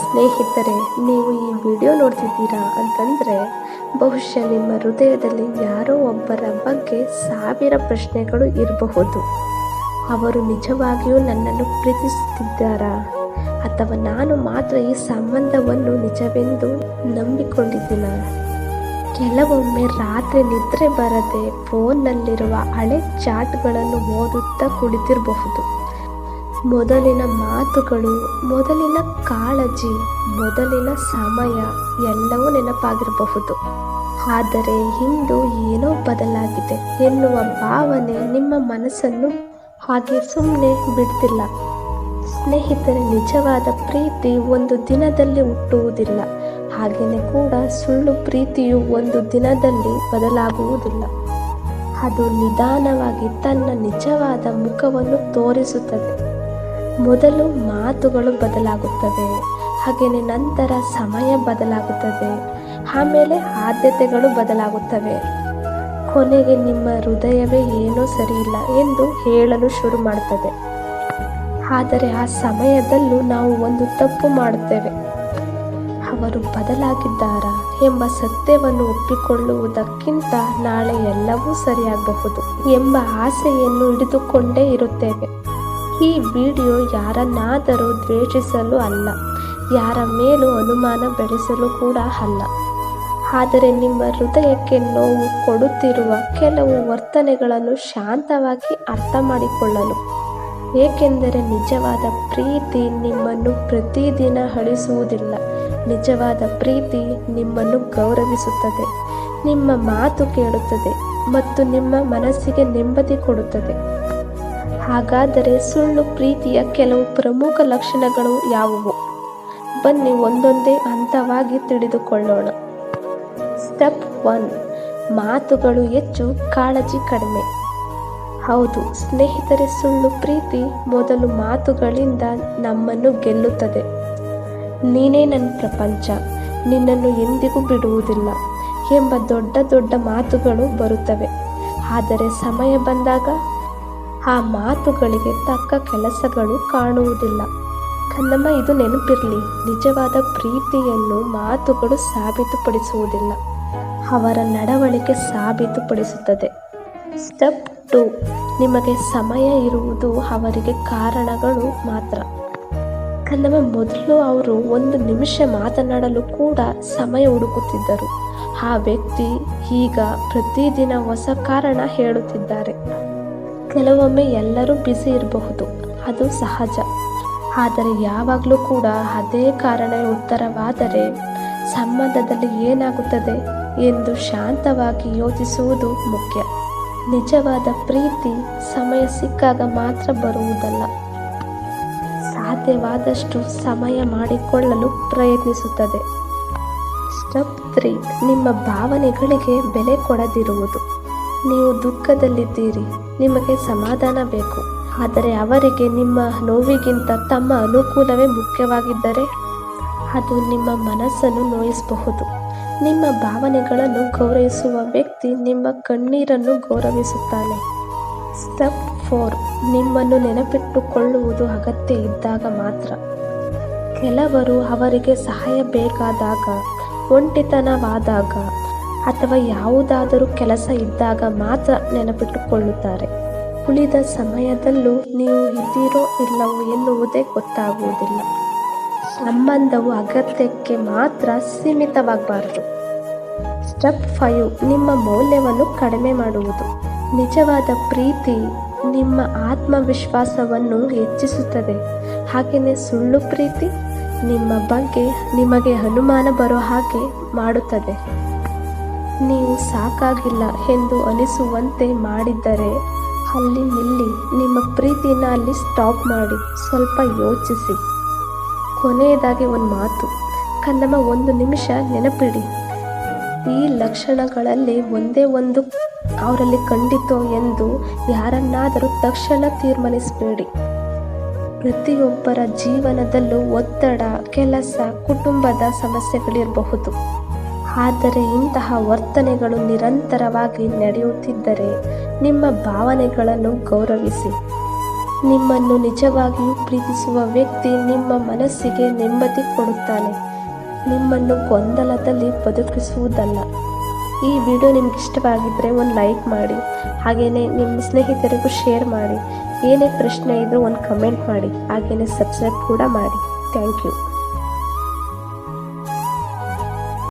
ಸ್ನೇಹಿತರೆ, ನೀವು ಈ ವಿಡಿಯೋ ನೋಡ್ತಿದ್ದೀರಾ ಅಂತಂದರೆ ಬಹುಶಃ ನಿಮ್ಮ ಹೃದಯದಲ್ಲಿ ಯಾರೋ ಒಬ್ಬರ ಬಗ್ಗೆ 1000 ಪ್ರಶ್ನೆಗಳು ಇರಬಹುದು. ಅವರು ನಿಜವಾಗಿಯೂ ನನ್ನನ್ನು ಪ್ರೀತಿಸುತ್ತಿದ್ದಾರಾ, ಅಥವಾ ನಾನು ಮಾತ್ರ ಈ ಸಂಬಂಧವನ್ನು ನಿಜವೆಂದು ನಂಬಿಕೊಂಡಿದ್ದೀನ? ಕೆಲವೊಮ್ಮೆ ರಾತ್ರಿ ನಿದ್ರೆ ಬರದೆ ಫೋನ್ನಲ್ಲಿರುವ ಹಳೆ ಚಾಟ್ಗಳನ್ನು ಓದುತ್ತಾ ಕುಳಿತಿರಬಹುದು. ಮೊದಲಿನ ಮಾತುಗಳು, ಮೊದಲಿನ ಕಾಳಜಿ, ಮೊದಲಿನ ಸಮಯ ಎಲ್ಲವೂ ನೆನಪಾಗಿರಬಹುದು. ಆದರೆ ಇಂದು ಏನೋ ಬದಲಾಗಿದೆ ಎನ್ನುವ ಭಾವನೆ ನಿಮ್ಮ ಮನಸ್ಸನ್ನು ಹಾಗೆ ಸುಮ್ಮನೆ ಬಿಡ್ತಿಲ್ಲ. ಸ್ನೇಹಿತರೆ, ನಿಜವಾದ ಪ್ರೀತಿ ಒಂದು ದಿನದಲ್ಲಿ ಹುಟ್ಟುವುದಿಲ್ಲ. ಹಾಗೆಯೇ ಕೂಡ ಸುಳ್ಳು ಪ್ರೀತಿಯು ಒಂದು ದಿನದಲ್ಲಿ ಬದಲಾಗುವುದಿಲ್ಲ. ಅದು ನಿಧಾನವಾಗಿ ತನ್ನ ನಿಜವಾದ ಮುಖವನ್ನು ತೋರಿಸುತ್ತದೆ. ಮೊದಲು ಮಾತುಗಳು ಬದಲಾಗುತ್ತವೆ, ಹಾಗೆಯೇ ನಂತರ ಸಮಯ ಬದಲಾಗುತ್ತದೆ, ಆಮೇಲೆ ಆದ್ಯತೆಗಳು ಬದಲಾಗುತ್ತವೆ. ಕೊನೆಗೆ ನಿಮ್ಮ ಹೃದಯವೇ ಏನೋ ಸರಿಯಿಲ್ಲ ಎಂದು ಹೇಳಲು ಶುರು ಮಾಡುತ್ತದೆ. ಆದರೆ ಆ ಸಮಯದಲ್ಲೂ ನಾವು ಒಂದು ತಪ್ಪು ಮಾಡುತ್ತೇವೆ. ಅವರು ಬದಲಾಗಿದ್ದಾರಾ ಎಂಬ ಸತ್ಯವನ್ನು ಒಪ್ಪಿಕೊಳ್ಳುವುದಕ್ಕಿಂತ ನಾಳೆ ಎಲ್ಲವೂ ಸರಿಯಾಗಬಹುದು ಎಂಬ ಆಸೆಯನ್ನು ಹಿಡಿದುಕೊಂಡೇ ಇರುತ್ತೇವೆ. ಈ ವಿಡಿಯೋ ಯಾರನ್ನಾದರೂ ದ್ವೇಷಿಸಲು ಅಲ್ಲ, ಯಾರ ಮೇಲೂ ಅನುಮಾನ ಬೆಳೆಸಲು ಕೂಡ ಅಲ್ಲ. ಆದರೆ ನಿಮ್ಮ ಹೃದಯಕ್ಕೆ ನೋವು ಕೊಡುತ್ತಿರುವ ಕೆಲವು ವರ್ತನೆಗಳನ್ನು ಶಾಂತವಾಗಿ ಅರ್ಥ ಮಾಡಿಕೊಳ್ಳಲು. ಏಕೆಂದರೆ ನಿಜವಾದ ಪ್ರೀತಿ ನಿಮ್ಮನ್ನು ಪ್ರತಿದಿನ ಅಳಿಸುವುದಿಲ್ಲ. ನಿಜವಾದ ಪ್ರೀತಿ ನಿಮ್ಮನ್ನು ಗೌರವಿಸುತ್ತದೆ, ನಿಮ್ಮ ಮಾತು ಕೇಳುತ್ತದೆ ಮತ್ತು ನಿಮ್ಮ ಮನಸ್ಸಿಗೆ ನೆಮ್ಮದಿ ಕೊಡುತ್ತದೆ. ಹಾಗಾದರೆ ಸುಳ್ಳು ಪ್ರೀತಿಯ ಕೆಲವು ಪ್ರಮುಖ ಲಕ್ಷಣಗಳು ಯಾವುವು? ಬನ್ನಿ ಒಂದೊಂದೇ ಹಂತವಾಗಿ ತಿಳಿದುಕೊಳ್ಳೋಣ. ಸ್ಟೆಪ್ 1, ಮಾತುಗಳು ಹೆಚ್ಚು, ಕಾಳಜಿ ಕಡಿಮೆ. ಹೌದು ಸ್ನೇಹಿತರೆ, ಸುಳ್ಳು ಪ್ರೀತಿ ಮೊದಲು ಮಾತುಗಳಿಂದ ನಮ್ಮನ್ನು ಗೆಲ್ಲುತ್ತದೆ. ನೀನೇ ನನ್ನ ಪ್ರಪಂಚ, ನಿನ್ನನ್ನು ಎಂದಿಗೂ ಬಿಡುವುದಿಲ್ಲ ಎಂಬ ದೊಡ್ಡ ದೊಡ್ಡ ಮಾತುಗಳು ಬರುತ್ತವೆ. ಆದರೆ ಸಮಯ ಬಂದಾಗ ಆ ಮಾತುಗಳಿಗೆ ತಕ್ಕ ಕೆಲಸಗಳು ಕಾಣುವುದಿಲ್ಲ. ಕನ್ನಮ್ಮ, ಇದು ನೆನಪಿರಲಿ, ನಿಜವಾದ ಪ್ರೀತಿಯನ್ನು ಮಾತುಗಳು ಸಾಬೀತುಪಡಿಸುವುದಿಲ್ಲ, ಅವರ ನಡವಳಿಕೆ ಸಾಬೀತುಪಡಿಸುತ್ತದೆ. ಸ್ಟೆಪ್ 2, ನಿಮಗೆ ಸಮಯ ಇರುವುದು ಅವರಿಗೆ ಕಾರಣಗಳು ಮಾತ್ರ. ಕನ್ನಮ್ಮ, ಮೊದಲು ಅವರು 1 ನಿಮಿಷ ಮಾತನಾಡಲು ಕೂಡ ಸಮಯ ಹುಡುಕುತ್ತಿದ್ದರು. ಆ ವ್ಯಕ್ತಿ ಈಗ ಪ್ರತಿದಿನ ಹೊಸ ಕಾರಣ ಹೇಳುತ್ತಿದ್ದಾರೆ. ಕೆಲವೊಮ್ಮೆ ಎಲ್ಲರೂ ಬ್ಯುಸಿ ಇರಬಹುದು, ಅದು ಸಹಜ. ಆದರೆ ಯಾವಾಗಲೂ ಕೂಡ ಅದೇ ಕಾರಣವೇ ಉತ್ತರವಾದರೆ ಸಂಬಂಧದಲ್ಲಿ ಏನಾಗುತ್ತದೆ ಎಂದು ಶಾಂತವಾಗಿ ಯೋಚಿಸುವುದು ಮುಖ್ಯ. ನಿಜವಾದ ಪ್ರೀತಿ ಸಮಯ ಸಿಕ್ಕಾಗ ಮಾತ್ರ ಬರುವುದಲ್ಲ, ಸಾಧ್ಯವಾದಷ್ಟು ಸಮಯ ಮಾಡಿಕೊಳ್ಳಲು ಪ್ರಯತ್ನಿಸುತ್ತದೆ. ಸ್ಟೆಪ್ 3, ನಿಮ್ಮ ಭಾವನೆಗಳಿಗೆ ಬೆಲೆ ಕೊಡದಿರುವುದು. ನೀವು ದುಃಖದಲ್ಲಿದ್ದೀರಿ, ನಿಮಗೆ ಸಮಾಧಾನ ಬೇಕು, ಆದರೆ ಅವರಿಗೆ ನಿಮ್ಮ ನೋವಿಗಿಂತ ತಮ್ಮ ಅನುಕೂಲವೇ ಮುಖ್ಯವಾಗಿದ್ದರೆ ಅದು ನಿಮ್ಮ ಮನಸ್ಸನ್ನು ನೋಯಿಸಬಹುದು. ನಿಮ್ಮ ಭಾವನೆಗಳನ್ನು ಗೌರವಿಸುವ ವ್ಯಕ್ತಿ ನಿಮ್ಮ ಕಣ್ಣೀರನ್ನು ಗೌರವಿಸುತ್ತಾನೆ. ಸ್ಟೆಪ್ 4, ನಿಮ್ಮನ್ನು ನೆನಪಿಟ್ಟುಕೊಳ್ಳುವುದು ಅಗತ್ಯ ಇದ್ದಾಗ ಮಾತ್ರ. ಕೆಲವರು ಅವರಿಗೆ ಸಹಾಯ ಬೇಕಾದಾಗ, ಒಂಟಿತನವಾದಾಗ ಅಥವಾ ಯಾವುದಾದರೂ ಕೆಲಸ ಇದ್ದಾಗ ಮಾತ್ರ ನೆನಪಿಟ್ಟುಕೊಳ್ಳುತ್ತಾರೆ. ಉಳಿದ ಸಮಯದಲ್ಲೂ ನೀವು ಇದ್ದೀರೋ ಇಲ್ಲವೋ ಎನ್ನುವುದೇ ಗೊತ್ತಾಗುವುದಿಲ್ಲ. ಸಂಬಂಧವು ಅಗತ್ಯಕ್ಕೆ ಮಾತ್ರ ಸೀಮಿತವಾಗಬಾರದು. ಸ್ಟೆಪ್ 5, ನಿಮ್ಮ ಮೌಲ್ಯವನ್ನು ಕಡಿಮೆ ಮಾಡುವುದು. ನಿಜವಾದ ಪ್ರೀತಿ ನಿಮ್ಮ ಆತ್ಮವಿಶ್ವಾಸವನ್ನು ಹೆಚ್ಚಿಸುತ್ತದೆ. ಹಾಗೆಯೇ ಸುಳ್ಳು ಪ್ರೀತಿ ನಿಮ್ಮ ಬಗ್ಗೆ ನಿಮಗೆ ಅನುಮಾನ ಬರೋ ಹಾಗೆ ಮಾಡುತ್ತದೆ. ನೀವು ಸಾಕಾಗಿಲ್ಲ ಎಂದು ಅನಿಸುವಂತೆ ಮಾಡಿದ್ದರೆ ಅಲ್ಲಿ ನಿಲ್ಲಿ. ನಿಮ್ಮ ಪ್ರೀತಿನ ಅಲ್ಲಿ ಸ್ಟಾಪ್ ಮಾಡಿ, ಸ್ವಲ್ಪ ಯೋಚಿಸಿ. ಕೊನೆಯದಾಗಿ ಒಂದು ಮಾತು, ಕನ್ನಮ್ಮ, 1 ನಿಮಿಷ ನೆನಪಿಡಿ. ಈ ಲಕ್ಷಣಗಳಲ್ಲಿ ಒಂದೇ ಒಂದು ಅವರಲ್ಲಿ ಕಂಡಿತೋ ಎಂದು ಯಾರನ್ನಾದರೂ ತಕ್ಷಣ ತೀರ್ಮಾನಿಸಬೇಡಿ. ಪ್ರತಿಯೊಬ್ಬರ ಜೀವನದಲ್ಲೂ ಒತ್ತಡ, ಕೆಲಸ, ಕುಟುಂಬದ ಸಮಸ್ಯೆಗಳಿರಬಹುದು. ಆದರೆ ಇಂತಹ ವರ್ತನೆಗಳು ನಿರಂತರವಾಗಿ ನಡೆಯುತ್ತಿದ್ದರೆ ನಿಮ್ಮ ಭಾವನೆಗಳನ್ನು ಗೌರವಿಸಿ. ನಿಮ್ಮನ್ನು ನಿಜವಾಗಿಯೂ ಪ್ರೀತಿಸುವ ವ್ಯಕ್ತಿ ನಿಮ್ಮ ಮನಸ್ಸಿಗೆ ನೆಮ್ಮದಿ ಕೊಡುತ್ತಾನೆ, ನಿಮ್ಮನ್ನು ಗೊಂದಲದಲ್ಲಿ ಬದುಕಿಸುವುದಲ್ಲ. ಈ ವಿಡಿಯೋ ನಿಮ್ಗೆ ಇಷ್ಟವಾಗಿದ್ದರೆ ಒಂದು ಲೈಕ್ ಮಾಡಿ, ಹಾಗೆಯೇ ನಿಮ್ಮ ಸ್ನೇಹಿತರಿಗೂ ಶೇರ್ ಮಾಡಿ. ಏನೇ ಪ್ರಶ್ನೆ ಇದ್ದರೂ ಒಂದು ಕಮೆಂಟ್ ಮಾಡಿ, ಹಾಗೆಯೇ ಸಬ್ಸ್ಕ್ರೈಬ್ ಕೂಡ ಮಾಡಿ. Thank you.